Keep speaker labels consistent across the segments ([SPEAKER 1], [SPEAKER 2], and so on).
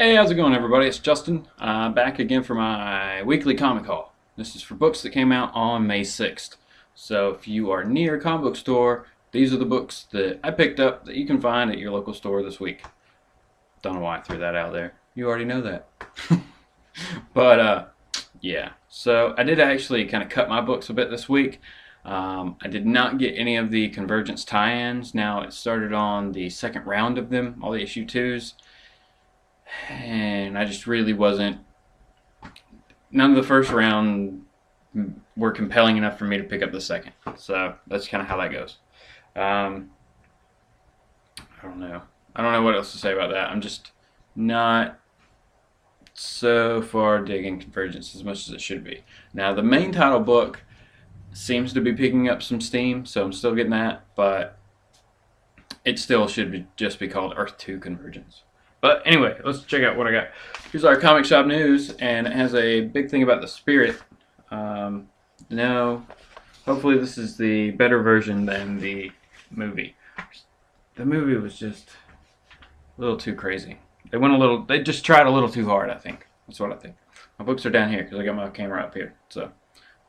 [SPEAKER 1] Hey, how's it going, everybody? It's Justin, back again for my weekly comic haul. This is for books that came out on May 6th. So if you are near a comic book store, these are the books that I picked up that you can find at your local store this week. Don't know why I threw that out there. You already know that. But, yeah. So I did actually kind of cut my books a bit this week. I did not get any of the Convergence tie-ins. Now, it started on the second round of them, all the issue 2s. And I just really wasn't. None of the first round were compelling enough for me to pick up the second. So that's kind of how that goes. I don't know. I don't know what else to say about that. I'm just not so far digging Convergence as much as it should be. Now, the main title book seems to be picking up some steam, so I'm still getting that, but it still should just be called Earth 2 Convergence. But anyway, let's check out what I got. Here's our comic shop news, and it has a big thing about the Spirit. No, hopefully this is the better version than the movie. The movie was just a little too crazy. They just tried a little too hard, I think. That's what I think. My books are down here because I got my camera up here. So,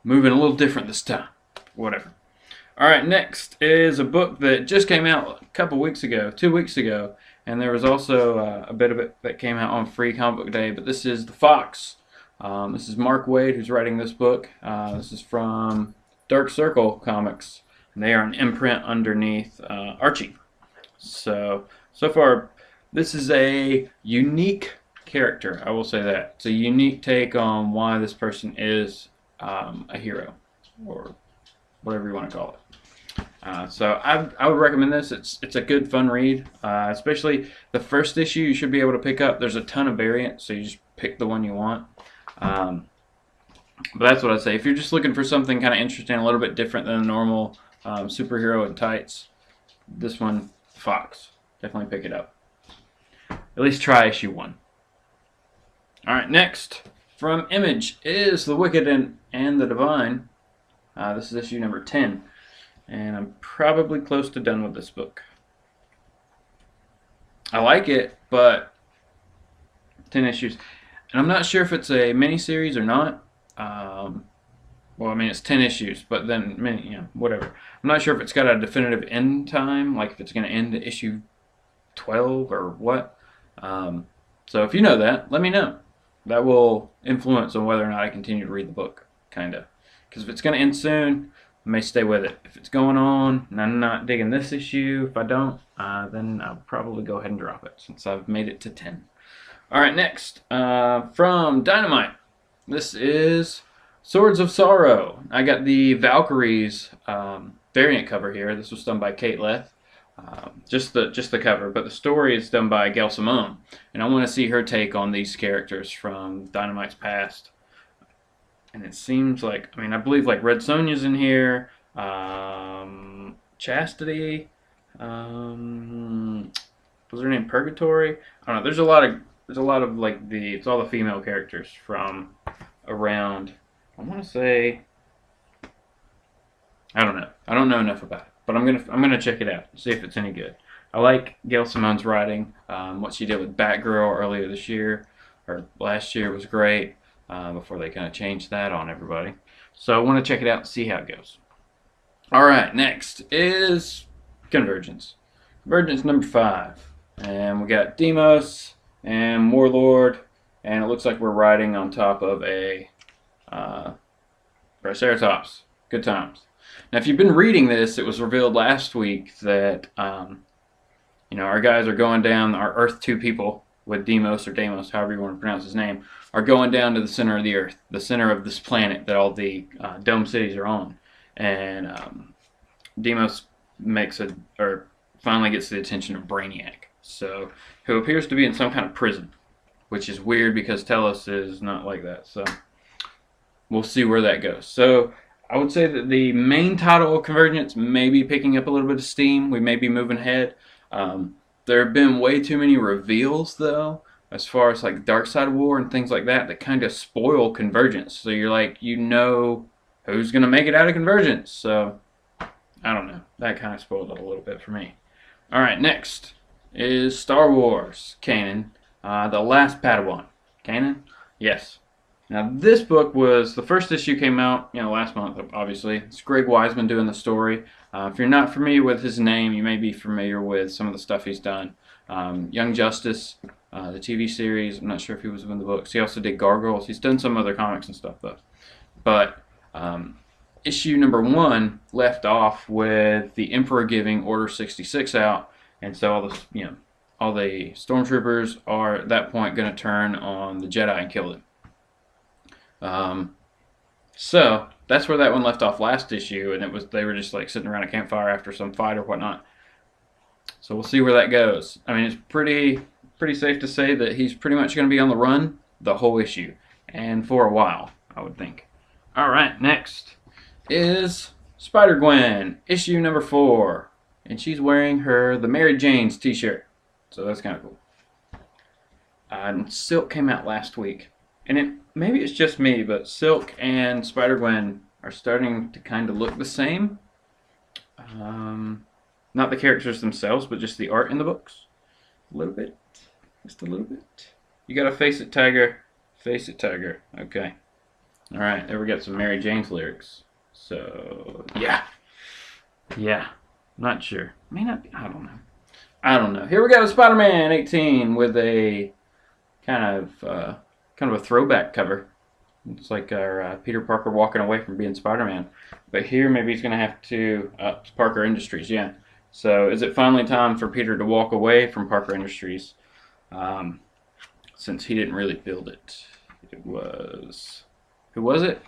[SPEAKER 1] moving a little different this time. Whatever. Alright, next is a book that just came out a couple weeks ago, 2 weeks ago. And there was also a bit of it that came out on Free Comic Book Day, but this is The Fox. This is Mark Waid who's writing this book. This is from Dark Circle Comics, and they are an imprint underneath Archie. So far, this is a unique character, I will say that. It's a unique take on why this person is a hero, or whatever you want to call it. So I would recommend this. It's a good, fun read. Especially the first issue you should be able to pick up. There's a ton of variants, so you just pick the one you want. But that's what I'd say. If you're just looking for something kind of interesting, a little bit different than a normal superhero in tights, this one, Fox. Definitely pick it up. At least try issue 1. Alright, next from Image is The Wicked and the Divine. This is issue number 10. And I'm probably close to done with this book. I like it, but 10 issues. And I'm not sure if it's a miniseries or not. Well, I mean, it's 10 issues, but then, whatever. I'm not sure if it's got a definitive end time, like if it's going to end at issue 12 or what. So if you know that, let me know. That will influence on whether or not I continue to read the book, kind of. Because if it's going to end soon, I may stay with it. If it's going on and I'm not digging this issue, if I don't, then I'll probably go ahead and drop it since I've made it to 10. Alright, next, from Dynamite. This is Swords of Sorrow. I got the Valkyries variant cover here. This was done by Kate Leth. Just the cover, but the story is done by Gail Simone. And I want to see her take on these characters from Dynamite's past. And it seems like, I believe like Red Sonja's in here, Chastity, was her name Purgatory? I don't know. There's a lot of like it's all the female characters from around. I want to say, I don't know. I don't know enough about it, but I'm gonna check it out and see if it's any good. I like Gail Simone's writing. What she did with Batgirl earlier this year or last year was great. Before they kind of changed that on everybody. So I want to check it out and see how it goes. Alright, next is Convergence. Convergence number 5. And we got Demos and Warlord, and it looks like we're riding on top of a Triceratops. Good times. Now if you've been reading this, it was revealed last week that our guys are going down, our Earth 2 people, with Deimos or Deimos, however you want to pronounce his name, are going down to the center of the Earth, the center of this planet that all the dome cities are on. And Deimos finally gets the attention of Brainiac, who appears to be in some kind of prison, which is weird because Telos is not like that. So we'll see where that goes. So I would say that the main title of Convergence may be picking up a little bit of steam. We may be moving ahead. There have been way too many reveals, though, as far as like Dark Side of War and things like that kind of spoil Convergence. So you're like, who's going to make it out of Convergence. So, I don't know. That kind of spoiled it a little bit for me. Alright, next is Star Wars Canon. The Last Padawan. Canon? Yes. Now this book was, the first issue came out, last month, obviously. It's Greg Weisman doing the story. If you're not familiar with his name, you may be familiar with some of the stuff he's done. Young Justice, the TV series. I'm not sure if he was in the books. He also did Gargoyles. He's done some other comics and stuff though. But issue number 1 left off with the Emperor giving Order 66 out, and so all the stormtroopers are at that point going to turn on the Jedi and kill them. So that's where that one left off last issue, and they were just like sitting around a campfire after some fight or whatnot. So we'll see where that goes. I mean, it's pretty safe to say that he's pretty much going to be on the run the whole issue, and for a while, I would think. All right, next is Spider-Gwen, issue number 4, and she's wearing the Mary Jane's t-shirt, so that's kind of cool. Silk came out last week, and maybe it's just me, but Silk and Spider-Gwen are starting to kind of look the same. Not the characters themselves, but just the art in the books. A little bit. Just a little bit. You gotta face it, Tiger. Face it, Tiger. Okay. Alright, there we got some Mary Jane's lyrics. So, yeah. Yeah. Not sure. May not be. I don't know. I don't know. Here we go, Spider-Man 18 with a kind of a throwback cover. It's like our Peter Parker walking away from being Spider-Man. But here maybe he's going to have to... it's Parker Industries, yeah. So is it finally time for Peter to walk away from Parker Industries? Since he didn't really build it. It was... Who was it?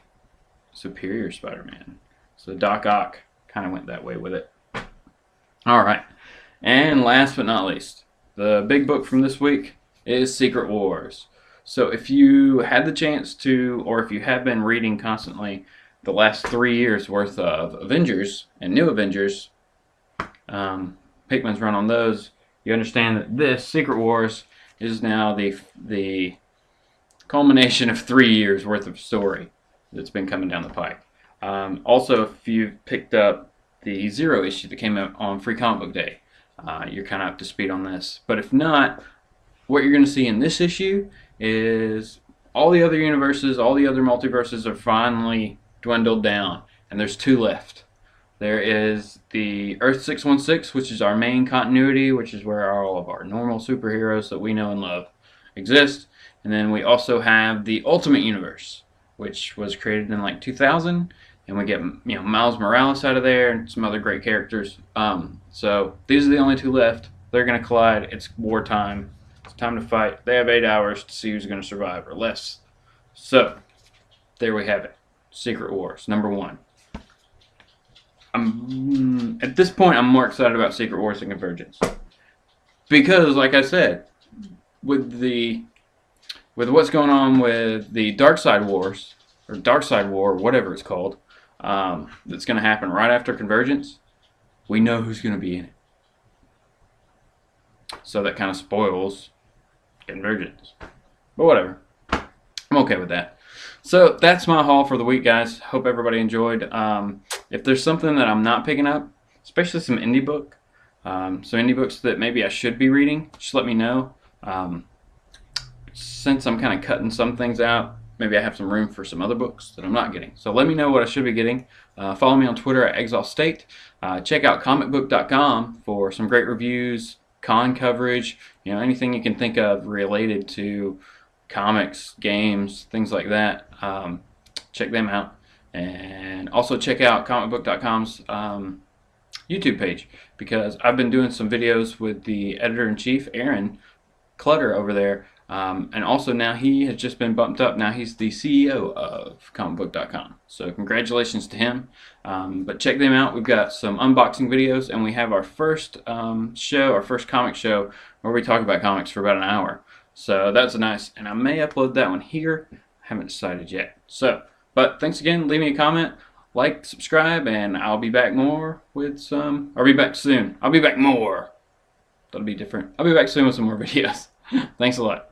[SPEAKER 1] Superior Spider-Man. So Doc Ock kind of went that way with it. Alright. And last but not least, the big book from this week is Secret Wars. So if you had the chance to, or if you have been reading constantly the last 3 years worth of Avengers and New Avengers, Hickman's run on those, you understand that this Secret Wars is now the culmination of 3 years worth of story that's been coming down the pike. Also, if you've picked up the Zero issue that came out on Free Comic Book Day, you're kind of up to speed on this. But if not, what you're going to see in this issue is all the other universes, all the other multiverses are finally dwindled down, and there's 2 left. There is the Earth 616, which is our main continuity, which is where all of our normal superheroes that we know and love exist. And then we also have the Ultimate Universe, which was created in like 2000, and we get Miles Morales out of there and some other great characters. So these are the only 2 left. They're going to collide. It's wartime. It's time to fight. They have 8 hours to see who's going to survive or less. So there we have it. Secret Wars, number 1. At this point, I'm more excited about Secret Wars than Convergence. Because, like I said, with what's going on with the Dark Side Wars, or Dark Side War, whatever it's called, that's going to happen right after Convergence, we know who's going to be in it. So that kind of spoils Convergence. But whatever. I'm okay with that. So that's my haul for the week, guys. Hope everybody enjoyed. If there's something that I'm not picking up, especially some indie book, some indie books that maybe I should be reading, just let me know. Since I'm kind of cutting some things out, maybe I have some room for some other books that I'm not getting. So let me know what I should be getting. Follow me on Twitter at ExhaustState. Check out comicbook.com for some great reviews, con coverage, anything you can think of related to comics, games, things like that. Check them out. And also check out comicbook.com's YouTube page, because I've been doing some videos with the editor-in-chief, Aaron Clutter, over there. And also now he has just been bumped up. Now he's the CEO of comicbook.com. So congratulations to him. But check them out. We've got some unboxing videos, and we have our first our first comic show, where we talk about comics for about an hour. So that's nice. And I may upload that one here. I haven't decided yet. But thanks again. Leave me a comment, like, subscribe, and I'll be back more with some... I'll be back soon. I'll be back more. That'll be different. I'll be back soon with some more videos. Thanks a lot.